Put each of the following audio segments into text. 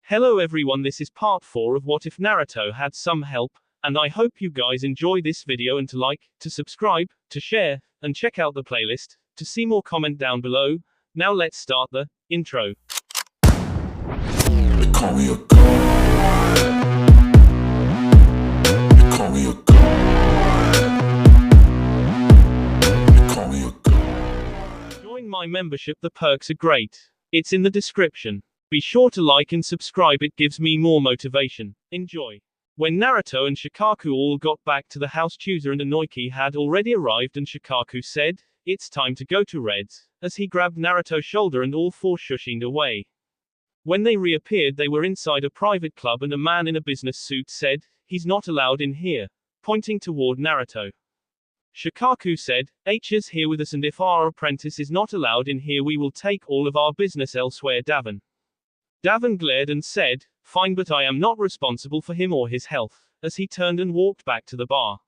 Hello everyone, this is part 4 of What If Naruto Had Some Help, and I hope you guys enjoy this video and to like, to subscribe, to share, and check out the playlist, to see more comment down below. Now let's start the intro. They call me a god. They call me a god. They call me a god. Join my membership, the perks are great. It's in the description. Be sure to like and subscribe, it gives me more motivation. Enjoy. When Naruto and Shikaku all got back to the house, Chooser and Inoki had already arrived and Shikaku said, "It's time to go to Red's," as he grabbed Naruto's shoulder and all four shushed away. When they reappeared, they were inside a private club and a man in a business suit said, "He's not allowed in here," pointing toward Naruto. Shikaku said, "H is here with us, and if our apprentice is not allowed in here we will take all of our business elsewhere." Davin glared and said, "Fine, but I am not responsible for him or his health," as he turned and walked back to the bar.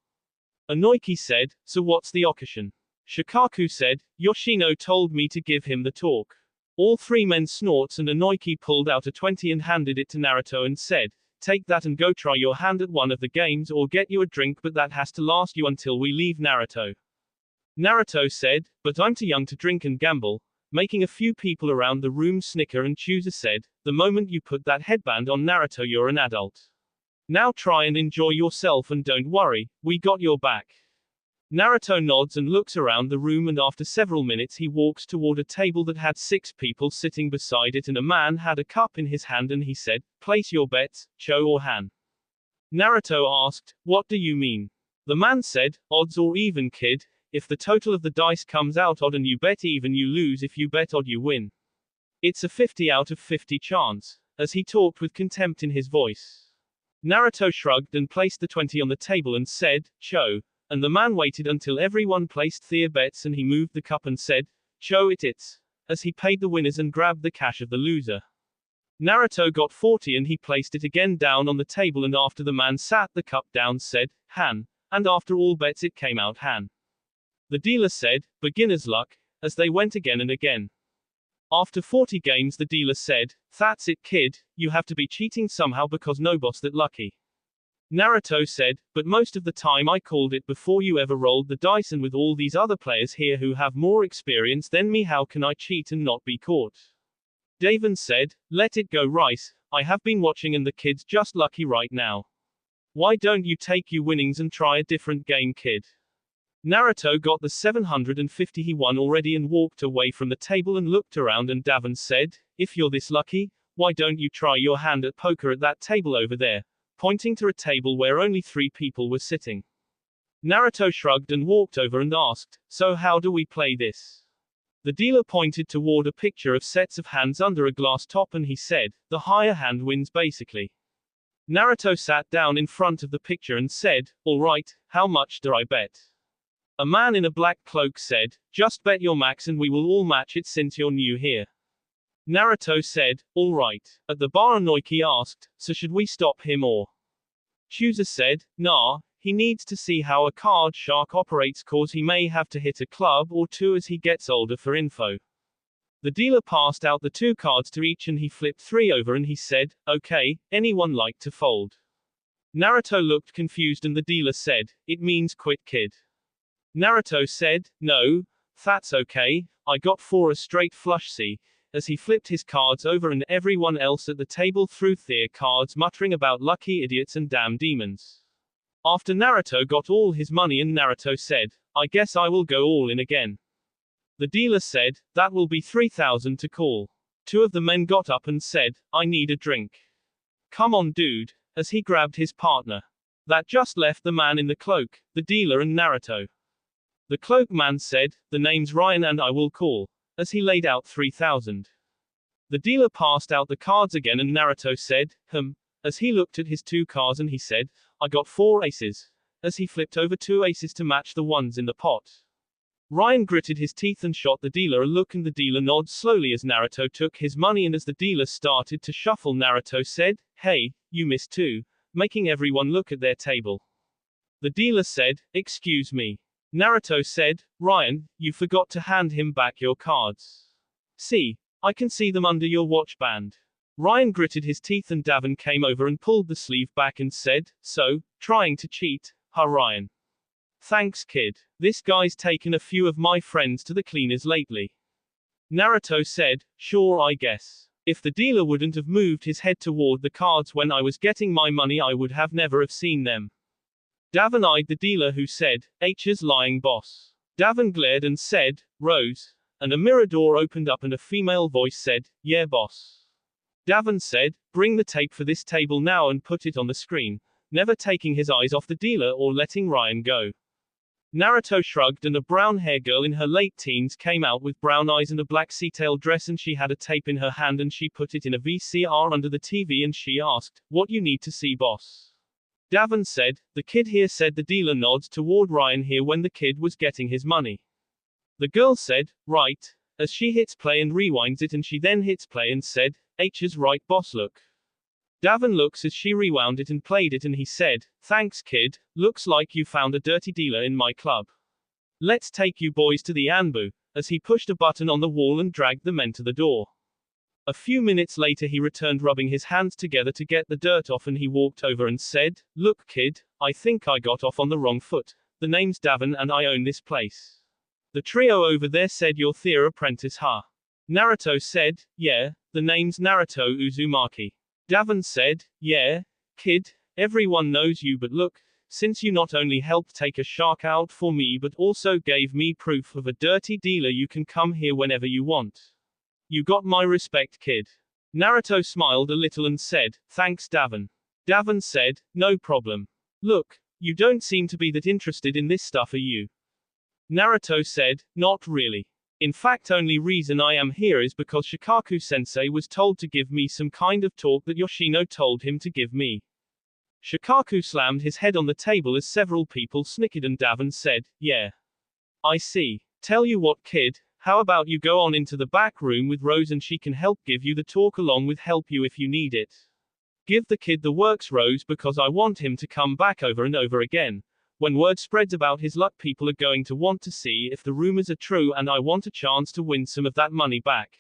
Inoki said, "So what's the occasion?" Shikaku said, "Yoshino told me to give him the talk." All three men snorts and Inoki pulled out a 20 and handed it to Naruto and said, "Take that and go try your hand at one of the games or get you a drink, but that has to last you until we leave." Naruto said, "But I'm too young to drink and gamble," making a few people around the room snicker, and Chooser said, "The moment you put that headband on, Naruto, you're an adult. Now try and enjoy yourself and don't worry, we got your back." Naruto nods and looks around the room, and after several minutes he walks toward a table that had 6 people sitting beside it, and a man had a cup in his hand and he said, "Place your bets, Cho or Han." Naruto asked, "What do you mean?" The man said, "Odds or even, kid. If the total of the dice comes out odd and you bet even, you lose. If you bet odd, you win. It's a 50 out of 50 chance," as he talked with contempt in his voice. Naruto shrugged and placed the 20 on the table and said, "Cho," and the man waited until everyone placed their bets and he moved the cup and said, "Cho it's," as he paid the winners and grabbed the cash of the loser. Naruto got 40 and he placed it again down on the table, and after the man sat the cup down said, "Han," and after all bets it came out Han. The dealer said, "Beginner's luck," as they went again and again. After 40 games the dealer said, "That's it, kid, you have to be cheating somehow because nobody's that lucky." Naruto said, "But most of the time I called it before you ever rolled the dice, and with all these other players here who have more experience than me, how can I cheat and not be caught?" Davin said, "Let it go, Rice, I have been watching and the kid's just lucky right now. Why don't you take your winnings and try a different game, kid?" Naruto got the 750 he won already and walked away from the table and looked around, and Davin said, "If you're this lucky, why don't you try your hand at poker at that table over there?" pointing to a table where only 3 people were sitting. Naruto shrugged and walked over and asked, "So how do we play this?" The dealer pointed toward a picture of sets of hands under a glass top and he said, "The higher hand wins basically." Naruto sat down in front of the picture and said, "All right, how much do I bet?" A man in a black cloak said, "Just bet your max and we will all match it since you're new here." Naruto said, "All right." At the bar Inoki asked, "So should we stop him or?" Chooser said, "Nah, he needs to see how a card shark operates, cause he may have to hit a club or 2 as he gets older for info." The dealer passed out the 2 cards to each and he flipped 3 over and he said, "Okay, anyone like to fold?" Naruto looked confused and the dealer said, "It means quit, kid." Naruto said, "No, that's okay, I got 4 a straight flush, see," as he flipped his cards over and everyone else at the table threw their cards, muttering about lucky idiots and damn demons. After Naruto got all his money and Naruto said, "I guess I will go all in again." The dealer said, "That will be 3,000 to call." 2 of the men got up and said, "I need a drink." "Come on, dude," as he grabbed his partner. That just left the man in the cloak, the dealer and Naruto. The cloak man said, "The name's Ryan and I will call," as he laid out 3,000. The dealer passed out the cards again and Naruto said, as he looked at his 2 cards and he said, "I got 4 aces," as he flipped over 2 aces to match the ones in the pot. Ryan gritted his teeth and shot the dealer a look and the dealer nodded slowly as Naruto took his money, and as the dealer started to shuffle Naruto said, "Hey, you missed too," making everyone look at their table. The dealer said, "Excuse me." Naruto said, "Ryan, you forgot to hand him back your cards. See, I can see them under your watch band." Ryan gritted his teeth and Davin came over and pulled the sleeve back and said, "So, trying to cheat, huh Ryan? Thanks kid. This guy's taken a few of my friends to the cleaners lately." Naruto said, "Sure I guess. If the dealer wouldn't have moved his head toward the cards when I was getting my money I would have never have seen them." Davin eyed the dealer who said, "H's lying boss." Davin glared and said, "Rose." And a mirror door opened up and a female voice said, "Yeah boss." Davin said, "Bring the tape for this table now and put it on the screen," never taking his eyes off the dealer or letting Ryan go. Naruto shrugged and a brown-haired girl in her late teens came out with brown eyes and a black sea-tail dress and she had a tape in her hand and she put it in a VCR under the TV and she asked, "What you need to see boss?" Davin said, "The kid here," said the dealer nods toward Ryan here when the kid was getting his money. The girl said, "Right," as she hits play and rewinds it and she then hits play and said, "H's right boss look." Davin looks as she rewound it and played it and he said, "Thanks kid, looks like you found a dirty dealer in my club. Let's take you boys to the Anbu," as he pushed a button on the wall and dragged the men to the door. A few minutes later he returned rubbing his hands together to get the dirt off and he walked over and said, "Look kid, I think I got off on the wrong foot. The name's Davin and I own this place." The trio over there said, "You're their apprentice huh?" Naruto said, "Yeah, the name's Naruto Uzumaki." Davin said, "Yeah, kid, everyone knows you but look, since you not only helped take a shark out for me but also gave me proof of a dirty dealer you can come here whenever you want. You got my respect kid." Naruto smiled a little and said, "Thanks Davin." Davin said, "No problem. Look, you don't seem to be that interested in this stuff are you?" Naruto said, "Not really. In fact only reason I am here is because Shikaku-sensei was told to give me some kind of talk that Yoshino told him to give me." Shikaku slammed his head on the table as several people snickered and Davin said, "Yeah. I see. Tell you what kid, how about you go on into the back room with Rose and she can help give you the talk along with help you if you need it. Give the kid the works Rose because I want him to come back over and over again. When word spreads about his luck people are going to want to see if the rumors are true and I want a chance to win some of that money back."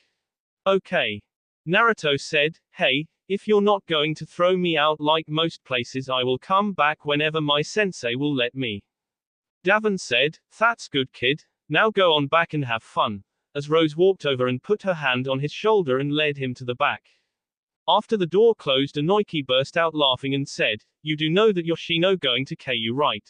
"Okay." Naruto said, "Hey, if you're not going to throw me out like most places I will come back whenever my sensei will let me." Davin said, "That's good kid, now go on back and have fun," as Rose walked over and put her hand on his shoulder and led him to the back. After the door closed Inoki burst out laughing and said, "You do know that Yoshino going to KU right?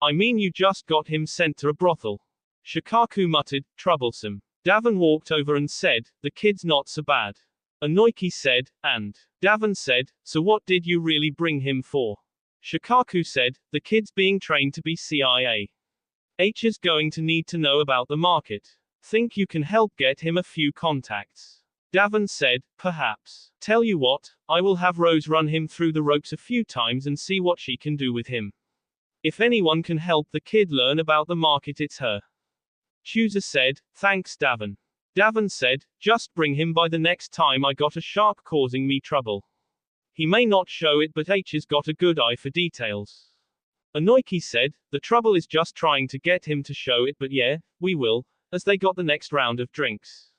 I mean you just got him sent to a brothel." Shikaku muttered, "Troublesome." Davin walked over and said, "The kid's not so bad." Inoki said, "And?" Davin said, "So what did you really bring him for?" Shikaku said, "The kid's being trained to be CIA. H is going to need to know about the market. Think you can help get him a few contacts?" Davin said, "Perhaps. Tell you what, I will have Rose run him through the ropes a few times and see what she can do with him. If anyone can help the kid learn about the market it's her." Chooser said, "Thanks Davin." Davin said, "Just bring him by the next time I got a shark causing me trouble. He may not show it but H has got a good eye for details." Inoki said, "The trouble is just trying to get him to show it but yeah, we will," as they got the next round of drinks.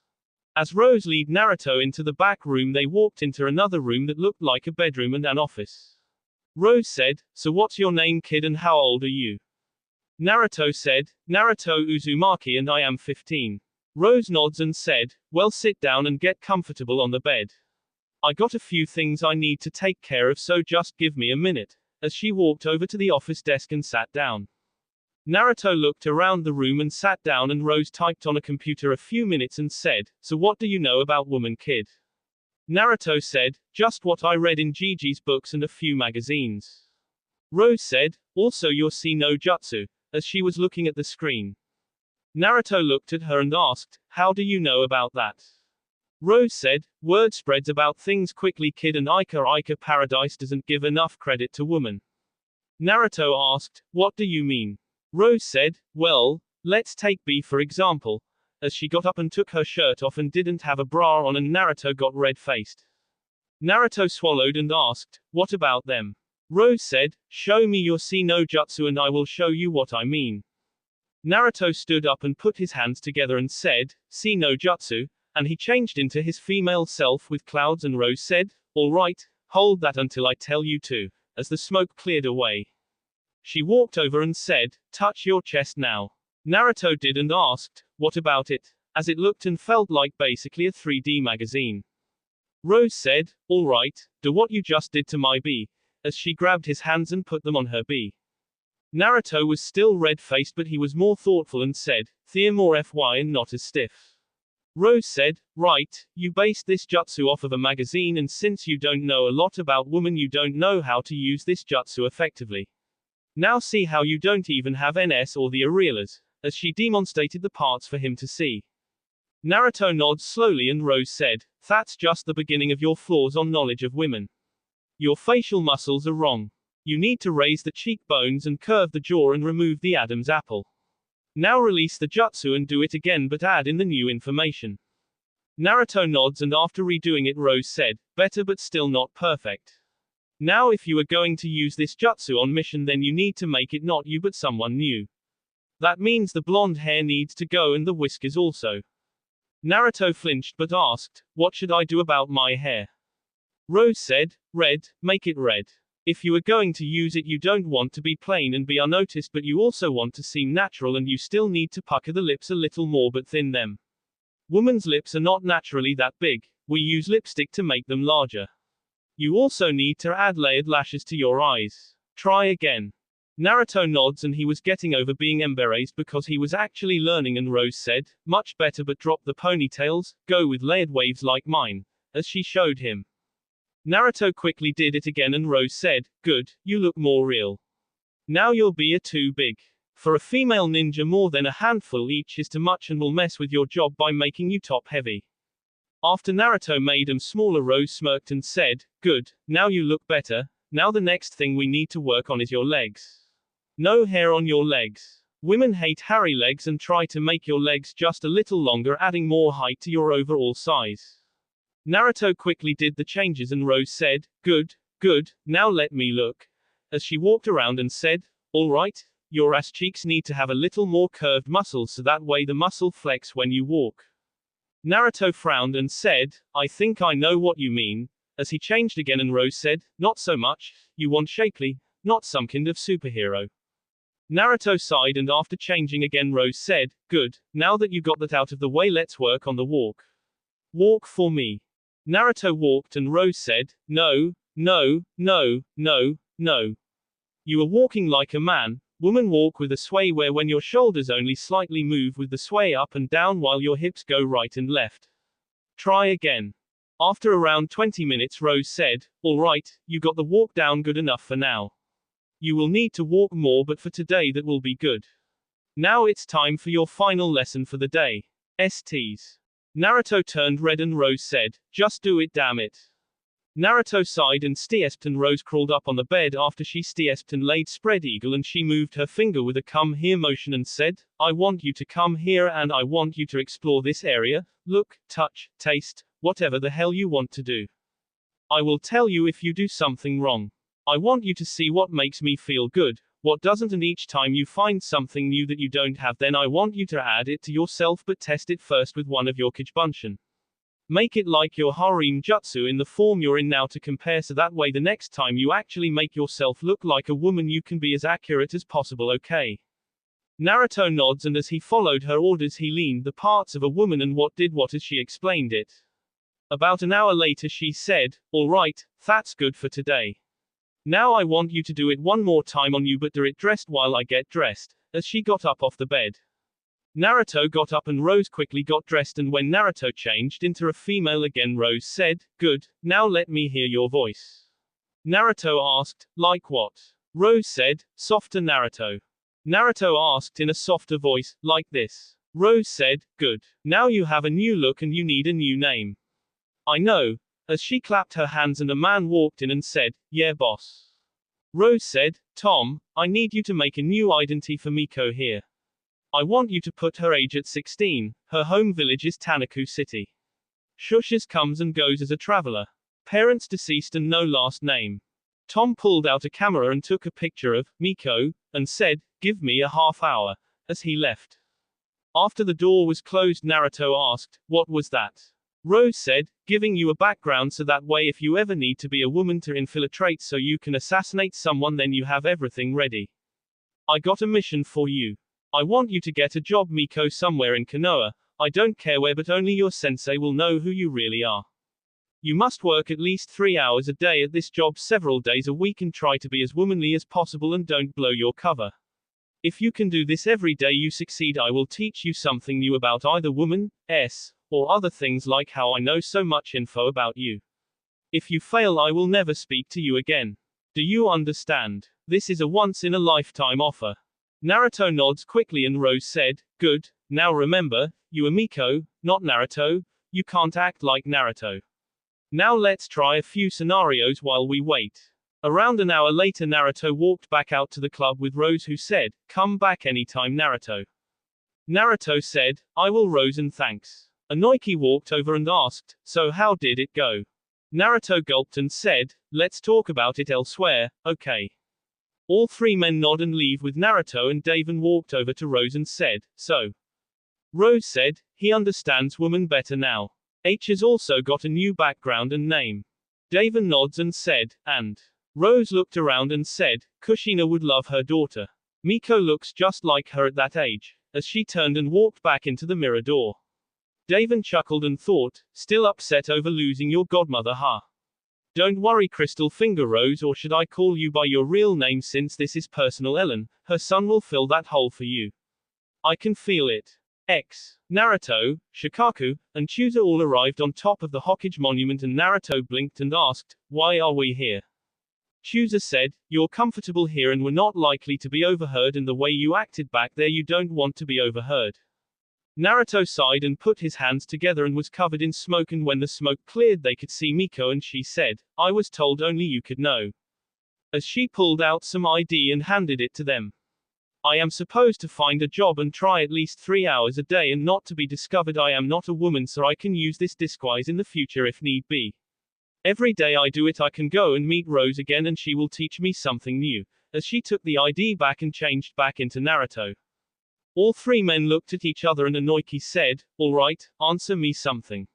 As Rose led Naruto into the back room they walked into another room that looked like a bedroom and an office. Rose said, "So what's your name kid and how old are you?" Naruto said, "Naruto Uzumaki and I am 15. Rose nods and said, "Well sit down and get comfortable on the bed. I got a few things I need to take care of so just give me a minute," as she walked over to the office desk and sat down. Naruto looked around the room and sat down and Rose typed on a computer a few minutes and said, "So what do you know about woman kid?" Naruto said, "Just what I read in Gigi's books and a few magazines." Rose said, "Also your see no jutsu," as she was looking at the screen. Naruto looked at her and asked, "How do you know about that?" Rose said, "Word spreads about things quickly kid and Ica Paradise doesn't give enough credit to woman." Naruto asked, "What do you mean?" Rose said, "Well, let's take B for example," as she got up and took her shirt off and didn't have a bra on and Naruto got red-faced. Naruto swallowed and asked, "What about them?" Rose said, "Show me your see no jutsu and I will show you what I mean." Naruto stood up and put his hands together and said, "See no jutsu," and he changed into his female self with clouds, and Rose said, "All right, hold that until I tell you to," as the smoke cleared away. She walked over and said, "Touch your chest now." Naruto did and asked, "What about it?" as it looked and felt like basically a 3D magazine. Rose said, "All right, do what you just did to my bee," as she grabbed his hands and put them on her bee. Naruto was still red-faced, but he was more thoughtful and said, "Thea more FY and not as stiff." Rose said, "Right, you based this jutsu off of a magazine, and since you don't know a lot about women, you don't know how to use this jutsu effectively. Now see how you don't even have NS or the areolas," as she demonstrated the parts for him to see. Naruto nods slowly and Rose said, "That's just the beginning of your flaws on knowledge of women. Your facial muscles are wrong. You need to raise the cheekbones and curve the jaw and remove the Adam's apple. Now release the jutsu and do it again, but add in the new information." Naruto nods, and after redoing it, Rose said, "Better but still not perfect. Now if you are going to use this jutsu on mission, then you need to make it not you but someone new. That means the blonde hair needs to go and the whiskers also." Naruto flinched but asked, "What should I do about my hair?" Rose said, "Red, make it red. If you are going to use it, you don't want to be plain and be unnoticed, but you also want to seem natural, and you still need to pucker the lips a little more but thin them. Women's lips are not naturally that big. We use lipstick to make them larger. You also need to add layered lashes to your eyes. Try again." Naruto nods, and he was getting over being embarrassed because he was actually learning, and Rose said, "Much better, but drop the ponytails, go with layered waves like mine," as she showed him. Naruto quickly did it again, and Rose said, "Good, you look more real. Now you'll be a too big. For a female ninja, more than a handful each is too much and will mess with your job by making you top heavy." After Naruto made him smaller, Rose smirked and said, "Good, now you look better. Now the next thing we need to work on is your legs. No hair on your legs. Women hate hairy legs, and try to make your legs just a little longer, adding more height to your overall size." Naruto quickly did the changes, and Rose said, "Good, good, now let me look," as she walked around and said, "All right, your ass cheeks need to have a little more curved muscles so that way the muscle flex when you walk." Naruto frowned and said, "I think I know what you mean," as he changed again, and Rose said, "Not so much, you want shapely, not some kind of superhero." Naruto sighed, and after changing again, Rose said, "Good, now that you got that out of the way, let's work on the walk. Walk for me." Naruto walked, and Rose said, "No, no, no, no, no. You are walking like a man. Woman walk with a sway where when your shoulders only slightly move with the sway up and down while your hips go right and left. Try again." After around 20 minutes, Rose said, "All right, you got the walk down good enough for now. You will need to walk more, but for today that will be good. Now it's time for your final lesson for the day. STs." Naruto turned red, and Rose said, "Just do it, damn it." Naruto sighed and stiesped, and Rose crawled up on the bed after she stiesped and laid spread eagle, and she moved her finger with a come here motion and said, "I want you to come here and I want you to explore this area, look, touch, taste, whatever the hell you want to do. I will tell you if you do something wrong. I want you to see what makes me feel good, what doesn't, and each time you find something new that you don't have, then I want you to add it to yourself, but test it first with one of your Kichibunshin. Make it like your harem jutsu in the form you're in now to compare, so that way the next time you actually make yourself look like a woman, you can be as accurate as possible, okay?" Naruto nods, and as he followed her orders, he leaned the parts of a woman and did what as she explained it. About an hour later, she said, "All right, that's good for today. Now I want you to do it one more time on you, but do it dressed while I get dressed," as she got up off the bed. Naruto got up and Rose quickly got dressed, and when Naruto changed into a female again, Rose said, "Good, now let me hear your voice." Naruto asked, "Like what?" Rose said, "Softer, Naruto." Naruto asked in a softer voice, "Like this." Rose said, "Good. Now you have a new look and you need a new name." "I know." As she clapped her hands and a man walked in and said, "Yeah, boss." Rose said, "Tom, I need you to make a new identity for Miko here. I want you to put her age at 16, her home village is Tanaku City. Shushes comes and goes as a traveler. Parents deceased and no last name." Tom pulled out a camera and took a picture of Miko, and said, "Give me a half hour," as he left. After the door was closed, Naruto asked, "What was that?" Rose said, "Giving you a background so that way if you ever need to be a woman to infiltrate so you can assassinate someone then you have everything ready. I got a mission for you. I want you to get a job Miko somewhere in Konoha, I don't care where but only your sensei will know who you really are. You must work at least 3 hours a day at this job several days a week and try to be as womanly as possible and don't blow your cover. If you can do this every day you succeed I will teach you something new about either woman, or other things like how I know so much info about you. If you fail I will never speak to you again. Do you understand? This is a once-in-a-lifetime offer." Naruto nods quickly and Rose said, "Good, now remember, you are Miko, not Naruto, you can't act like Naruto. Now let's try a few scenarios while we wait." Around an hour later Naruto walked back out to the club with Rose who said, "Come back anytime Naruto." Naruto said, "I will Rose and thanks." Inoiki walked over and asked, "So how did it go?" Naruto gulped and said, "Let's talk about it elsewhere, okay?" All three men nod and leave with Naruto and Davin walked over to Rose and said, "So?" Rose said, "He understands women better now. H has also got a new background and name." Davin nods and said, "And?" Rose looked around and said, "Kushina would love her daughter. Miko looks just like her at that age," as she turned and walked back into the mirror door. Davin chuckled and thought, "Still upset over losing your godmother, huh? Don't worry Crystal Finger Rose, or should I call you by your real name since this is personal Ellen, her son will fill that hole for you. I can feel it." Naruto, Shikaku, and Chooser all arrived on top of the Hokage monument and Naruto blinked and asked, "Why are we here?" Chooser said, "You're comfortable here and we're not likely to be overheard and the way you acted back there you don't want to be overheard." Naruto sighed and put his hands together and was covered in smoke and when the smoke cleared they could see Miko and she said, "I was told only you could know." As she pulled out some ID and handed it to them. "I am supposed to find a job and try at least 3 hours a day and not to be discovered. I am not a woman so I can use this disguise in the future if need be. Every day I do it I can go and meet Rose again and she will teach me something new." As she took the ID back and changed back into Naruto. All three men looked at each other and Inoiki said, "All right, answer me something.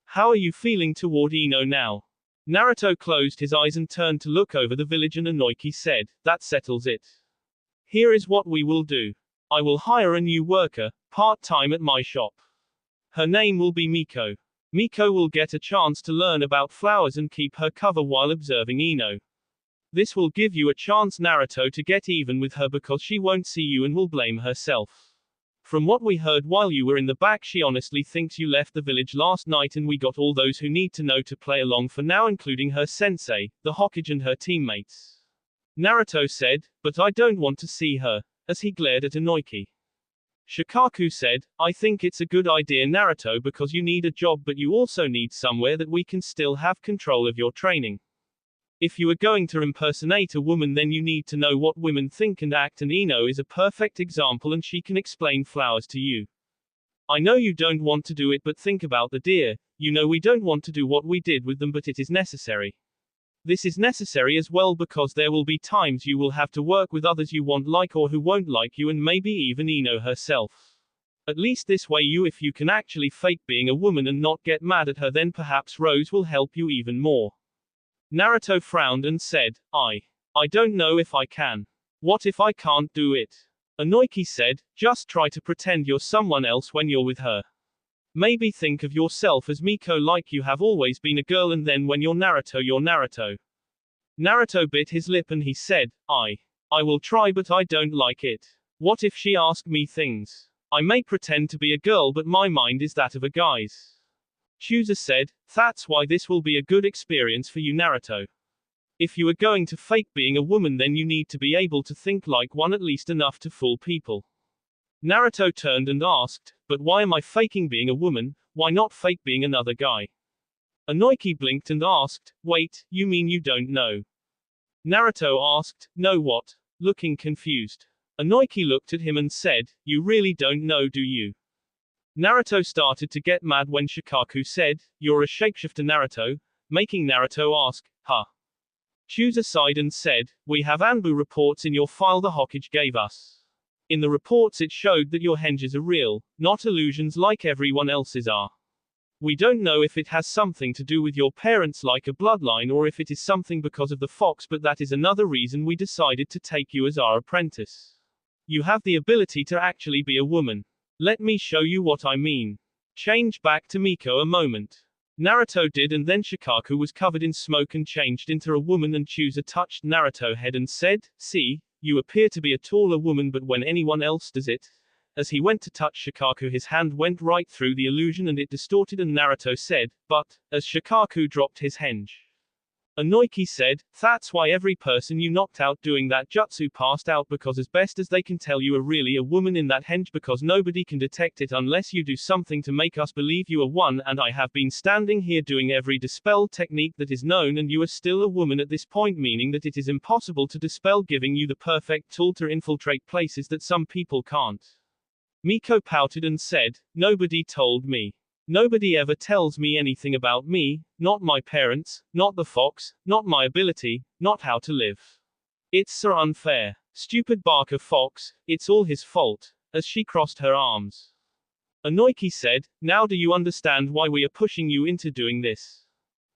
How are you feeling toward Ino now?" Naruto closed his eyes and turned to look over the village and Inoiki said, "That settles it. Here is what we will do. I will hire a new worker, part-time at my shop. Her name will be Miko. Miko will get a chance to learn about flowers and keep her cover while observing Ino. This will give you a chance Naruto to get even with her because she won't see you and will blame herself. From what we heard while you were in the back she honestly thinks you left the village last night and we got all those who need to know to play along for now including her sensei, the Hokage and her teammates." Naruto said, "But I don't want to see her," as he glared at Inoiki. Shikaku said, "I think it's a good idea Naruto because you need a job but you also need somewhere that we can still have control of your training. If you are going to impersonate a woman then you need to know what women think and act and Ino is a perfect example and she can explain flowers to you. I know you don't want to do it but think about the deer, you know we don't want to do what we did with them but it is necessary. This is necessary as well because there will be times you will have to work with others you won't like or who won't like you and maybe even Ino herself. At least this way if you can actually fake being a woman and not get mad at her then perhaps Rose will help you even more." Naruto frowned and said, I don't know if I can. What if I can't do it?" Inoiki said, "Just try to pretend you're someone else when you're with her. Maybe think of yourself as Miko like you have always been a girl and then when you're Naruto. Naruto bit his lip and he said, I will try but I don't like it. What if she asked me things? I may pretend to be a girl but my mind is that of a guy's." Chooser said, "That's why this will be a good experience for you Naruto. If you are going to fake being a woman then you need to be able to think like one at least enough to fool people." Naruto turned and asked, "But why am I faking being a woman, why not fake being another guy?" Inoiki blinked and asked, "Wait, you mean you don't know?" Naruto asked, "No what?" looking confused. Inoiki looked at him and said, "You really don't know do you?" Naruto started to get mad when Shikaku said, "You're a shapeshifter Naruto," making Naruto ask, "Huh?" Chooser sighed and said, "We have Anbu reports in your file the Hokage gave us. In the reports it showed that your henges are real, not illusions like everyone else's are. We don't know if it has something to do with your parents like a bloodline or if it is something because of the fox, but that is another reason we decided to take you as our apprentice. You have the ability to actually be a woman. Let me show you what I mean. Change back to Miko a moment. Naruto did, and then Shikaku was covered in smoke and changed into a woman, and Chooser touched Naruto's head and said, "See, you appear to be a taller woman, but when anyone else does it." As he went to touch Shikaku, his hand went right through the illusion and it distorted, and Naruto said, "But," as Shikaku dropped his henge. Onoiki said, "That's why every person you knocked out doing that jutsu passed out, because as best as they can tell you are really a woman in that henge, because nobody can detect it unless you do something to make us believe you are one, and I have been standing here doing every dispel technique that is known and you are still a woman at this point, meaning that it is impossible to dispel, giving you the perfect tool to infiltrate places that some people can't." Miko pouted and said, "Nobody told me. Nobody ever tells me anything about me, not my parents, not the fox, not my ability, not how to live. It's so unfair. Stupid Barker Fox, it's all his fault," as she crossed her arms. Onoiki said, "Now do you understand why we are pushing you into doing this?"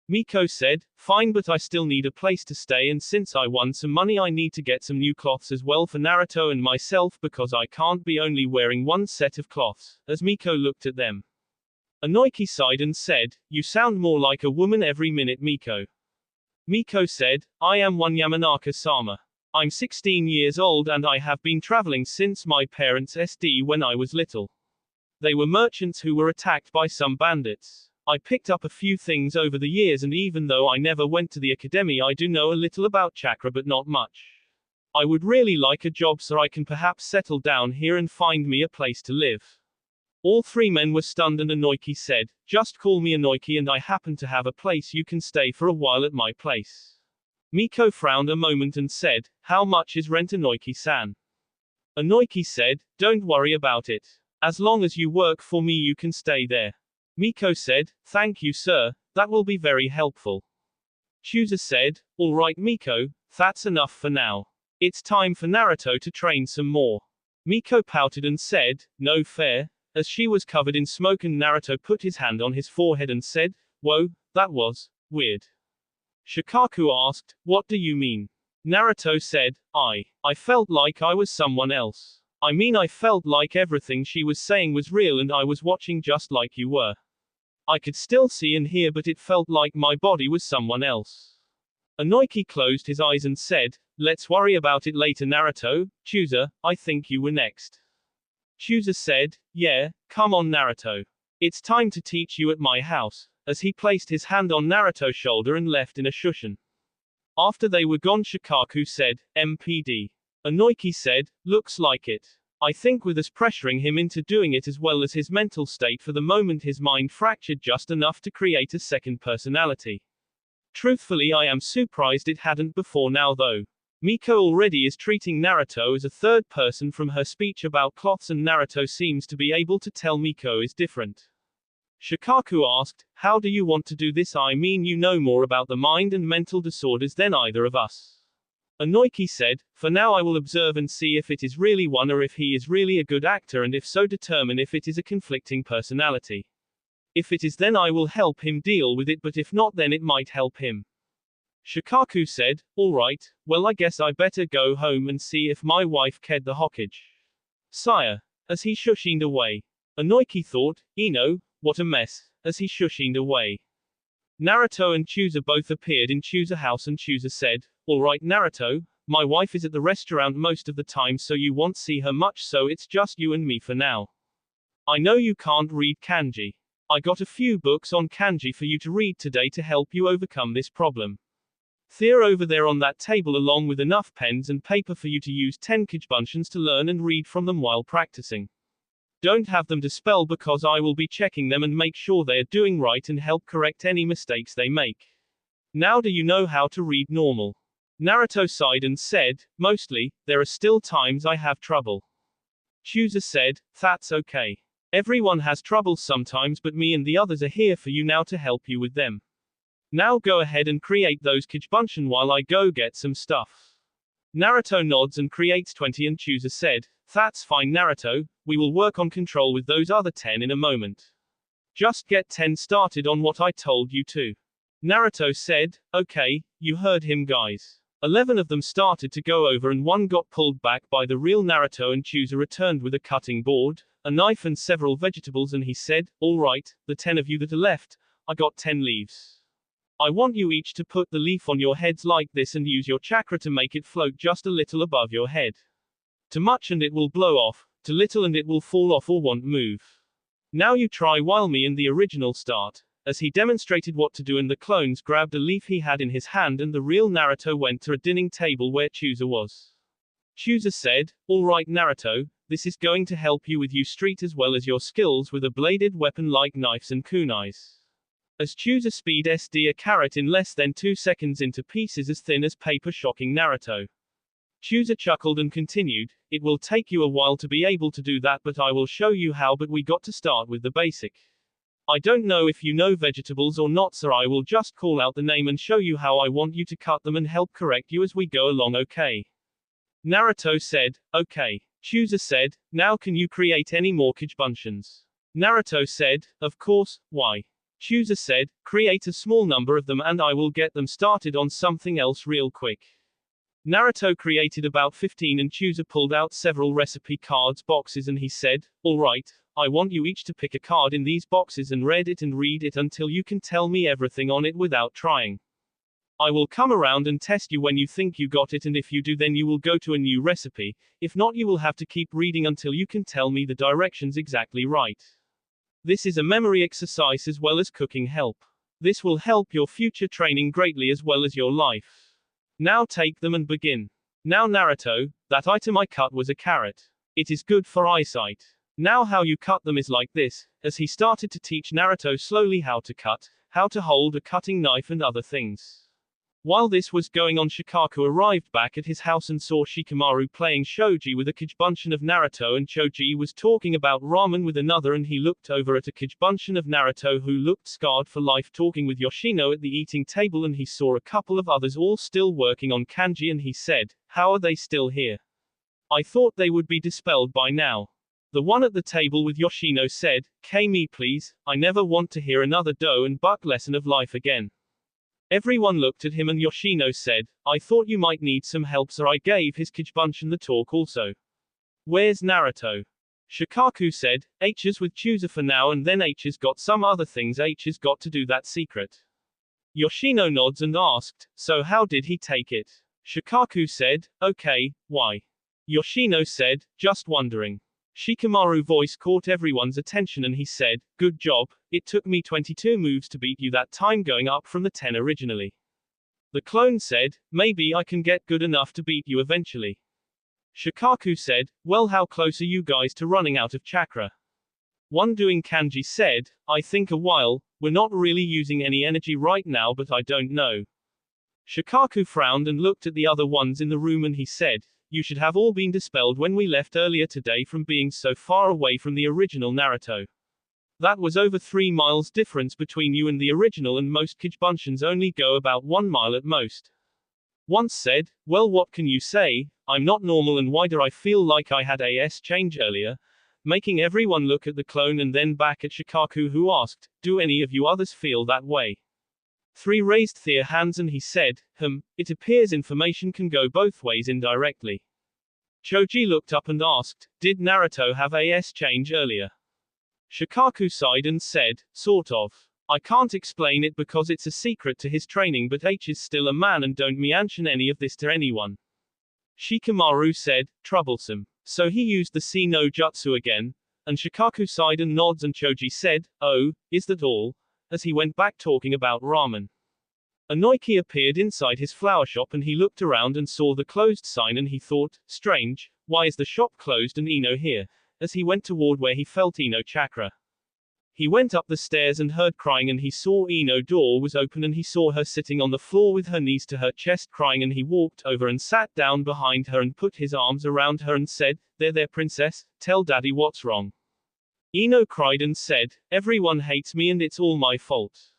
Miko said, "Fine, but I still need a place to stay, and since I won some money I need to get some new cloths as well for Naruto and myself, because I can't be only wearing one set of cloths," as Miko looked at them. Onoiki sighed and said, "You sound more like a woman every minute, Miko." Miko said, "I am one Yamanaka-sama. I'm 16 years old and I have been traveling since my parents' SD when I was little. They were merchants who were attacked by some bandits. I picked up a few things over the years, and even though I never went to the academy, I do know a little about chakra, but not much. I would really like a job so I can perhaps settle down here and find me a place to live." All three men were stunned, and Onoiki said, "Just call me Onoiki, and I happen to have a place you can stay for a while at my place." Miko frowned a moment and said, "How much is rent, Onoiki-san?" Onoiki said, "Don't worry about it. As long as you work for me you can stay there." Miko said, "Thank you, sir, that will be very helpful." Chooser said, "All right, Miko, that's enough for now. It's time for Naruto to train some more." Miko pouted and said, "No fair," as she was covered in smoke, and Naruto put his hand on his forehead and said, "Whoa, that was weird." Shikaku asked, "What do you mean?" Naruto said, I felt like I was someone else. I mean, I felt like everything she was saying was real and I was watching just like you were. I could still see and hear, but it felt like my body was someone else." Onoiki closed his eyes and said, "Let's worry about it later, Naruto." Chooser, I think you were next. Chooser said, "Yeah, come on, Naruto. It's time to teach you at my house," as he placed his hand on Naruto's shoulder and left in a shushin. After they were gone, Shikaku said, "MPD." Onoiki said, "Looks like it. I think with us pressuring him into doing it, as well as his mental state for the moment, his mind fractured just enough to create a second personality. Truthfully, I am surprised it hadn't before now though. Miko already is treating Naruto as a third person from her speech about cloths, and Naruto seems to be able to tell Miko is different." Shikaku asked, "How do you want to do this? I mean, you know more about the mind and mental disorders than either of us." Onoiki said, "For now I will observe and see if it is really one, or if he is really a good actor, and if so determine if it is a conflicting personality. If it is, then I will help him deal with it, but if not, then it might help him." Shikaku said, "All right, well I guess I better go home and see if my wife ked the Hokage. Sire." As he shushined away. Onoiki thought, what a mess, as he shushined away. Naruto and Chooser both appeared in Chooser house, and Chooser said, "All right, Naruto, my wife is at the restaurant most of the time, so you won't see her much, so it's just you and me for now. I know you can't read kanji. I got a few books on kanji for you to read today to help you overcome this problem. They're over there on that table, along with enough pens and paper for you to use 10 kijbunshians to learn and read from them while practicing. Don't have them dispel, because I will be checking them and make sure they are doing right and help correct any mistakes they make. Now do you know how to read normal?" Naruto sighed and said, "Mostly, there are still times I have trouble." Chooser said, "That's okay. Everyone has trouble sometimes, but me and the others are here for you now to help you with them. Now go ahead and create those kijbunshin while I go get some stuff." Naruto nods and creates 20 and Chooser said, "That's fine Naruto, we will work on control with those other 10 in a moment. Just get 10 started on what I told you to." Naruto said, "Okay, you heard him guys." 11 of them started to go over and one got pulled back by the real Naruto and Chooser returned with a cutting board, a knife and several vegetables and he said, "All right, the 10 of you that are left, I got 10 leaves. I want you each to put the leaf on your heads like this and use your chakra to make it float just a little above your head. Too much and it will blow off, too little and it will fall off or won't move. Now you try while me and the original start." As he demonstrated what to do and the clones grabbed a leaf he had in his hand and the real Naruto went to a dining table where Chooser was. Chooser said, "All right Naruto, this is going to help you with your street as well as your skills with a bladed weapon like knives and kunais." As Chooser speed SD a carrot in less than 2 seconds into pieces as thin as paper shocking Naruto. Chooser chuckled and continued, "It will take you a while to be able to do that but I will show you how but we got to start with the basic. I don't know if you know vegetables or not so I will just call out the name and show you how I want you to cut them and help correct you as we go along okay?" Naruto said, "Okay." Chooser said, "Now can you create any more Kijbunshians?" Naruto said, "Of course, why?" Chooser said, "Create a small number of them and I will get them started on something else real quick." Naruto created about 15 and Chooser pulled out several recipe cards boxes and he said, "All right, I want you each to pick a card in these boxes and read it until you can tell me everything on it without trying. I will come around and test you when you think you got it and if you do then you will go to a new recipe, if not you will have to keep reading until you can tell me the directions exactly right. This is a memory exercise as well as cooking help. This will help your future training greatly as well as your life. Now take them and begin." "Now Naruto, that item I cut was a carrot. It is good for eyesight. Now how you cut them is like this," as he started to teach Naruto slowly how to cut, how to hold a cutting knife and other things. While this was going on Shikaku arrived back at his house and saw Shikamaru playing shogi with a Kijbunshin of Naruto and Choji was talking about ramen with another and he looked over at a Kijbunshin of Naruto who looked scarred for life talking with Yoshino at the eating table and he saw a couple of others all still working on kanji and he said, "How are they still here? I thought they would be dispelled by now." The one at the table with Yoshino said, "Me please, I never want to hear another dough and buck lesson of life again." Everyone looked at him and Yoshino said, "I thought you might need some help so I gave his Kijbunshin the talk also. Where's Naruto?" Shikaku said, "H's with Chooser for now and then H's got some other things H's got to do that secret." Yoshino nods and asked, "So how did he take it?" Shikaku said, "Okay, why?" Yoshino said, "Just wondering." Shikamaru's voice caught everyone's attention and he said, "Good job, it took me 22 moves to beat you that time going up from the 10 originally." The clone said, "Maybe I can get good enough to beat you eventually." Shikaku said, "Well how close are you guys to running out of chakra?" One doing kanji said, "I think a while, we're not really using any energy right now but I don't know." Shikaku frowned and looked at the other ones in the room and he said, "You should have all been dispelled when we left earlier today from being so far away from the original Naruto. That was over 3 miles difference between you and the original and most Kijbunshins only go about 1 mile at most." Once said, "Well what can you say, I'm not normal and why do I feel like I had a change earlier?" Making everyone look at the clone and then back at Shikaku who asked, "Do any of you others feel that way?" 3 raised their hands and he said, It appears information can go both ways indirectly." Choji looked up and asked, "Did Naruto have a change earlier?" Shikaku sighed and said, "Sort of. I can't explain it because it's a secret to his training but H is still a man and don't mention any of this to anyone." Shikamaru said, "Troublesome. So he used the C no jutsu again?" And Shikaku sighed and nods and Choji said, "Oh, is that all?" As he went back talking about ramen. Inoiki appeared inside his flower shop and he looked around and saw the closed sign and he thought, strange, why is the shop closed and Ino here? As he went toward where he felt Ino chakra. He went up the stairs and heard crying and he saw Ino door was open and he saw her sitting on the floor with her knees to her chest crying and he walked over and sat down behind her and put his arms around her and said, there princess, tell daddy what's wrong." Ino cried and said, "Everyone hates me and it's all my fault.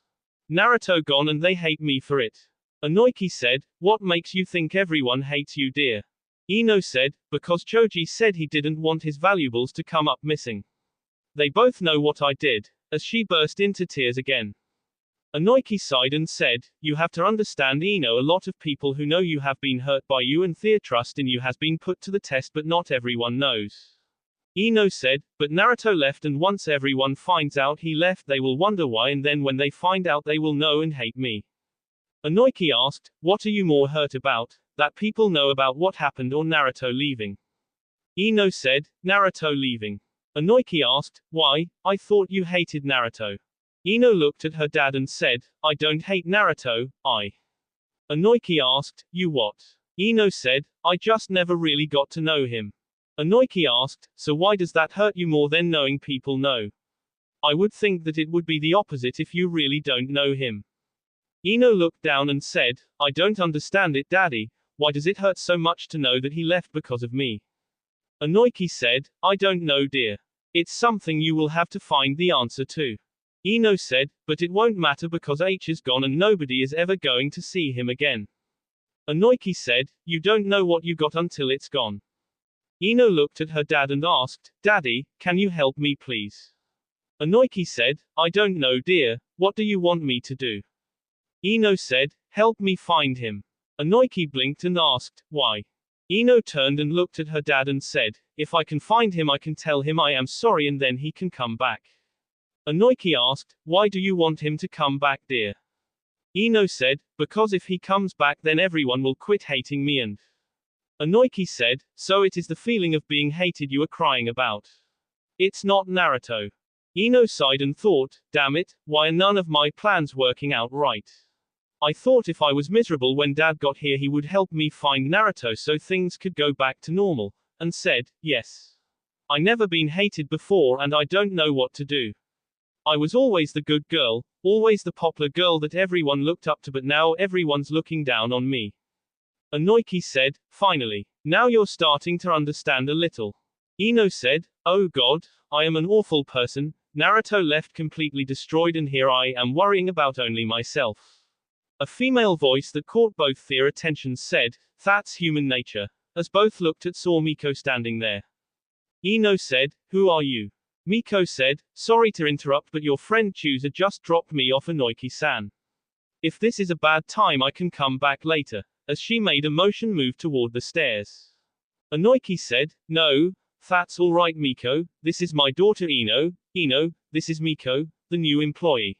Naruto gone and they hate me for it." Anoiki said, what makes you think everyone hates you, dear? Ino said, because Choji said he didn't want his valuables to come up missing. They both know what I did, as she burst into tears again. Anoiki sighed and said, you have to understand Ino, a lot of people who know you have been hurt by you and their trust in you has been put to the test, but not everyone knows. Ino said, but Naruto left, and once everyone finds out he left they will wonder why, and then when they find out they will know and hate me. Anoiki asked, what are you more hurt about, that people know about what happened or Naruto leaving? Ino said, Naruto leaving. Anoiki asked, why? I thought you hated Naruto. Ino looked at her dad and said, I don't hate Naruto, I. Anoiki asked, you what? Ino said, I just never really got to know him. Anoiki asked, so why does that hurt you more than knowing people know? I would think that it would be the opposite if you really don't know him. Ino looked down and said, I don't understand it, Daddy. Why does it hurt so much to know that he left because of me? Anoiki said, I don't know, dear. It's something you will have to find the answer to. Ino said, but it won't matter because H is gone and nobody is ever going to see him again. Anoiki said, you don't know what you got until it's gone. Ino looked at her dad and asked, Daddy, can you help me please? Anoiki said, I don't know, dear. What do you want me to do? Ino said, help me find him. Anoiki blinked and asked, why? Ino turned and looked at her dad and said, if I can find him I can tell him I am sorry and then he can come back. Anoiki asked, why do you want him to come back, dear? Ino said, because if he comes back then everyone will quit hating me and... Anoiki said, so it is the feeling of being hated you are crying about. It's not Naruto. Ino sighed and thought, damn it, why are none of my plans working out right? I thought if I was miserable when Dad got here he would help me find Naruto so things could go back to normal, and said, yes. I never been hated before and I don't know what to do. I was always the good girl, always the popular girl that everyone looked up to, but now everyone's looking down on me. Anoiki said, finally. Now you're starting to understand a little. Ino said, oh God, I am an awful person. Naruto left completely destroyed and here I am worrying about only myself. A female voice that caught both their attentions said, that's human nature, as both looked at saw Miko standing there. Ino said, who are you? Miko said, sorry to interrupt but your friend Chooser just dropped me off Anoiki-san. If this is a bad time I can come back later, as she made a motion move toward the stairs. Anoiki said, no, that's alright Miko, this is my daughter Ino, this is Miko, the new employee.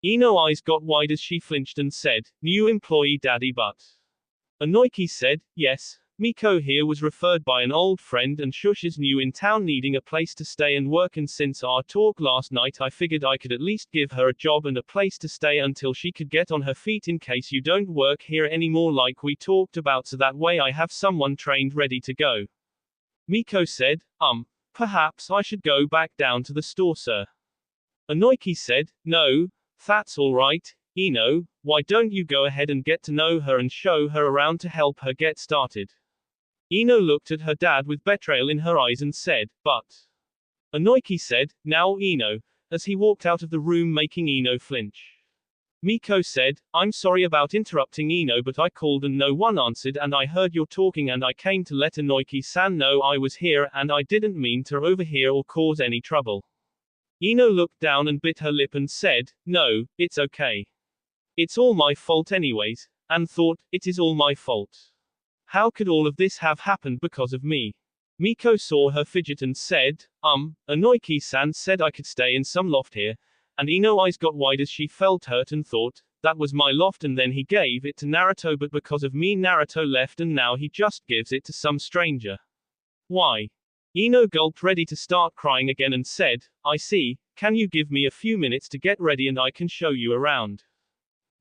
Ino's eyes got wide as she flinched and said, new employee daddy but. Anoiki said, yes, Miko here was referred by an old friend and Shush is new in town needing a place to stay and work, and since our talk last night I figured I could at least give her a job and a place to stay until she could get on her feet in case you don't work here anymore like we talked about, so that way I have someone trained ready to go. Miko said, perhaps I should go back down to the store, sir. Anoiki said, no, that's alright, Ino, why don't you go ahead and get to know her and show her around to help her get started? Ino looked at her dad with betrayal in her eyes and said, but. Anoiki said, now Ino, as he walked out of the room making Ino flinch. Miko said, I'm sorry about interrupting Ino but I called and no one answered and I heard you're talking and I came to let Anoiki-san know I was here and I didn't mean to overhear or cause any trouble. Ino looked down and bit her lip and said, no, it's okay. It's all my fault anyways, and thought, it is all my fault. How could all of this have happened because of me? Miko saw her fidget and said, Anoiki-san said I could stay in some loft here, and Ino's eyes got wide as she felt hurt and thought, that was my loft and then he gave it to Naruto but because of me Naruto left and now he just gives it to some stranger. Why? Ino gulped ready to start crying again and said, I see, can you give me a few minutes to get ready and I can show you around?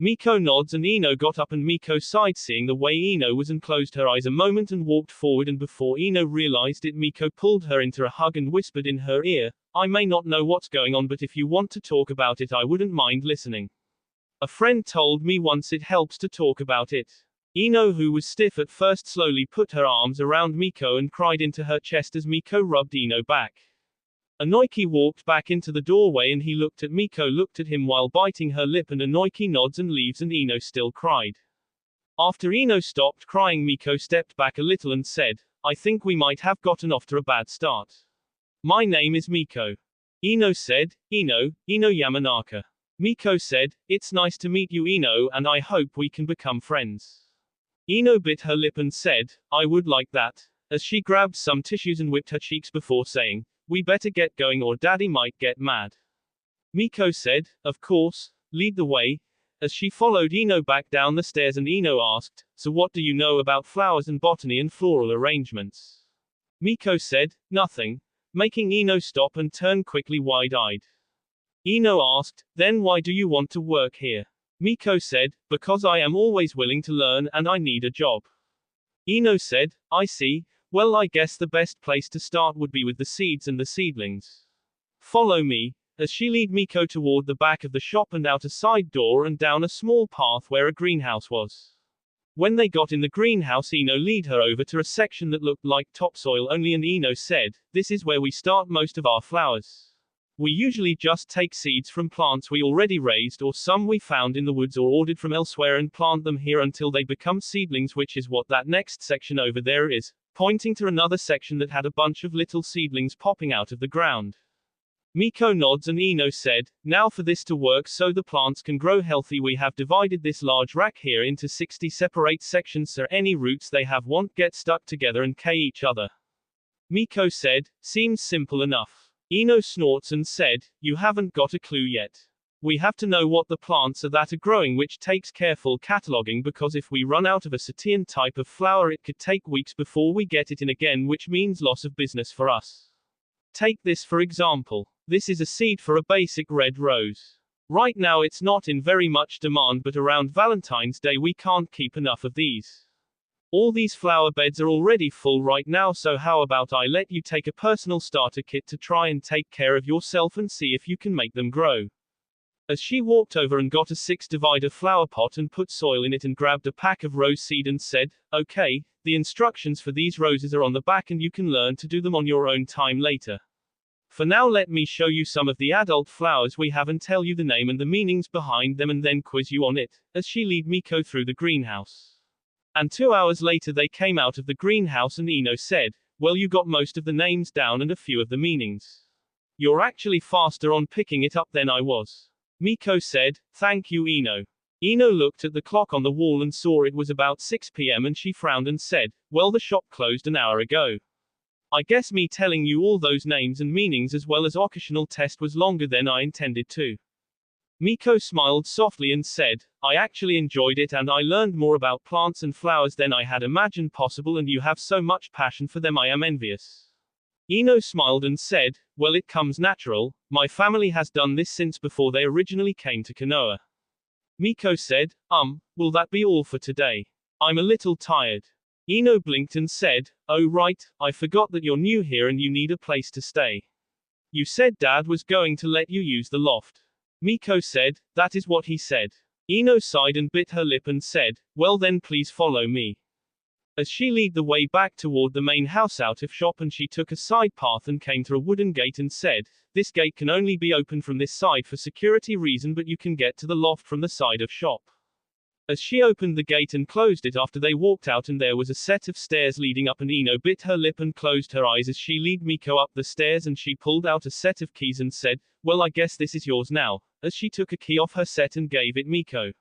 Miko nods and Ino got up and Miko sighed seeing the way Ino was and closed her eyes a moment and walked forward, and before Ino realized it Miko pulled her into a hug and whispered in her ear, I may not know what's going on but if you want to talk about it I wouldn't mind listening. A friend told me once it helps to talk about it. Ino, who was stiff at first, slowly put her arms around Miko and cried into her chest as Miko rubbed Ino back. Anoiki walked back into the doorway and he looked at Miko, looked at him while biting her lip, and Anoiki nods and leaves and Ino still cried. After Ino stopped crying, Miko stepped back a little and said, I think we might have gotten off to a bad start. My name is Miko. Ino said, Ino Yamanaka. Miko said, it's nice to meet you, Ino, and I hope we can become friends. Ino bit her lip and said, I would like that, as she grabbed some tissues and whipped her cheeks before saying, we better get going or Daddy might get mad. Miko said, of course, lead the way, as she followed Ino back down the stairs, and Ino asked, so what do you know about flowers and botany and floral arrangements? Miko said, nothing, making Ino stop and turn quickly wide-eyed. Ino asked, then why do you want to work here? Miko said, because I am always willing to learn and I need a job. Ino said, I see, well I guess the best place to start would be with the seeds and the seedlings. Follow me, as she led Miko toward the back of the shop and out a side door and down a small path where a greenhouse was. When they got in the greenhouse, Ino led her over to a section that looked like topsoil only, and Ino said, this is where we start most of our flowers. We usually just take seeds from plants we already raised or some we found in the woods or ordered from elsewhere and plant them here until they become seedlings, which is what that next section over there is, pointing to another section that had a bunch of little seedlings popping out of the ground. Miko nods and Ino said, now for this to work so the plants can grow healthy, we have divided this large rack here into 60 separate sections so any roots they have won't get stuck together and kill each other. Miko said, seems simple enough. Ino snorts and said, you haven't got a clue yet. We have to know what the plants are that are growing, which takes careful cataloging, because if we run out of a certain type of flower it could take weeks before we get it in again, which means loss of business for us. Take this for example. This is a seed for a basic red rose. Right now it's not in very much demand, but around Valentine's Day we can't keep enough of these. All these flower beds are already full right now, so how about I let you take a personal starter kit to try and take care of yourself and see if you can make them grow. As she walked over and got a 6-divider flower pot and put soil in it and grabbed a pack of rose seed and said, okay, the instructions for these roses are on the back and you can learn to do them on your own time later. For now let me show you some of the adult flowers we have and tell you the name and the meanings behind them and then quiz you on it, as she led Miko through the greenhouse. And 2 hours later they came out of the greenhouse and Ino said, well you got most of the names down and a few of the meanings. You're actually faster on picking it up than I was. Miko said, thank you Ino. Ino looked at the clock on the wall and saw it was about 6 p.m. and she frowned and said, well the shop closed an hour ago. I guess me telling you all those names and meanings as well as occasional test was longer than I intended to. Miko smiled softly and said, I actually enjoyed it and I learned more about plants and flowers than I had imagined possible, and you have so much passion for them I am envious. Ino smiled and said, well it comes natural, my family has done this since before they originally came to Konoha. Miko said, will that be all for today? I'm a little tired. Ino blinked and said, oh right, I forgot that you're new here and you need a place to stay. You said Dad was going to let you use the loft. Miko said, that is what he said. Ino sighed and bit her lip and said, well then please follow me. As she led the way back toward the main house out of shop, and she took a side path and came to a wooden gate and said, this gate can only be opened from this side for security reason, but you can get to the loft from the side of shop. As she opened the gate and closed it after they walked out, and there was a set of stairs leading up, and Ino bit her lip and closed her eyes as she led Miko up the stairs, and she pulled out a set of keys and said, well I guess this is yours now, as she took a key off her set and gave it Miko.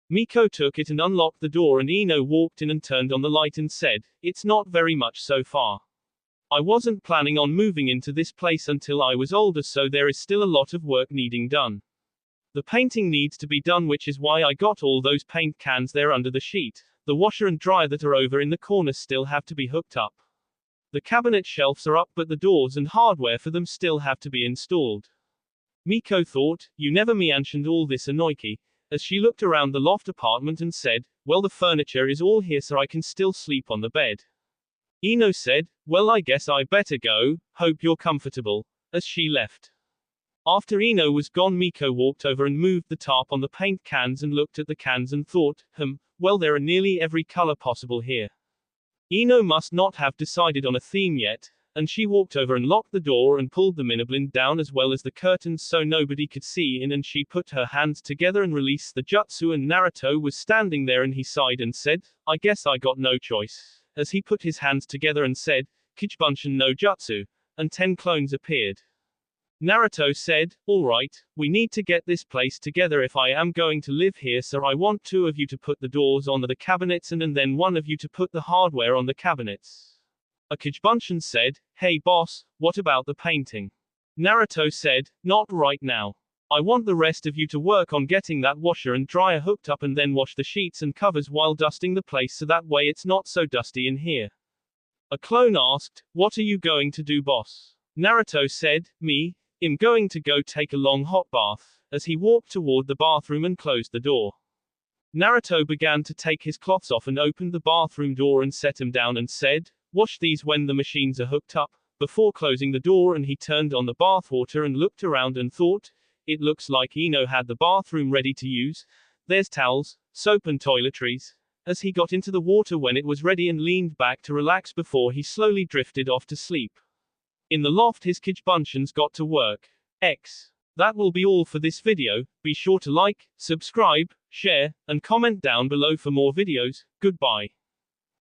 Miko took it and unlocked the door, and Ino walked in and turned on the light and said, it's not very much so far. I wasn't planning on moving into this place until I was older, so there is still a lot of work needing done. The painting needs to be done, which is why I got all those paint cans there under the sheet. The washer and dryer that are over in the corner still have to be hooked up. The cabinet shelves are up, but the doors and hardware for them still have to be installed. Miko thought, you never mentioned all this Anoiki, as she looked around the loft apartment and said, well the furniture is all here so I can still sleep on the bed. Ino said, well I guess I better go, hope you're comfortable, as she left. After Ino was gone, Miko walked over and moved the tarp on the paint cans and looked at the cans and thought, well there are nearly every color possible here. Ino must not have decided on a theme yet, and she walked over and locked the door and pulled the miniblind down as well as the curtains so nobody could see in, and she put her hands together and released the jutsu, and Naruto was standing there and he sighed and said, I guess I got no choice. As he put his hands together and said, Kichibunshin no jutsu, and 10 clones appeared. Naruto said, alright, we need to get this place together if I am going to live here, so I want 2 of you to put the doors on the cabinets and then 1 of you to put the hardware on the cabinets. A Kichibunshin said, hey boss, what about the painting? Naruto said, not right now. I want the rest of you to work on getting that washer and dryer hooked up and then wash the sheets and covers while dusting the place so that way it's not so dusty in here. A clone asked, what are you going to do, boss? Naruto said, me, I'm going to go take a long hot bath, as he walked toward the bathroom and closed the door. Naruto began to take his cloths off and opened the bathroom door and set him down and said, wash these when the machines are hooked up, before closing the door, and he turned on the bathwater and looked around and thought, it looks like Ino had the bathroom ready to use, there's towels, soap and toiletries. As he got into the water when it was ready and leaned back to relax before he slowly drifted off to sleep. In the loft his Kichibunshins got to work. That will be all for this video. Be sure to like, subscribe, share, and comment down below for more videos. Goodbye.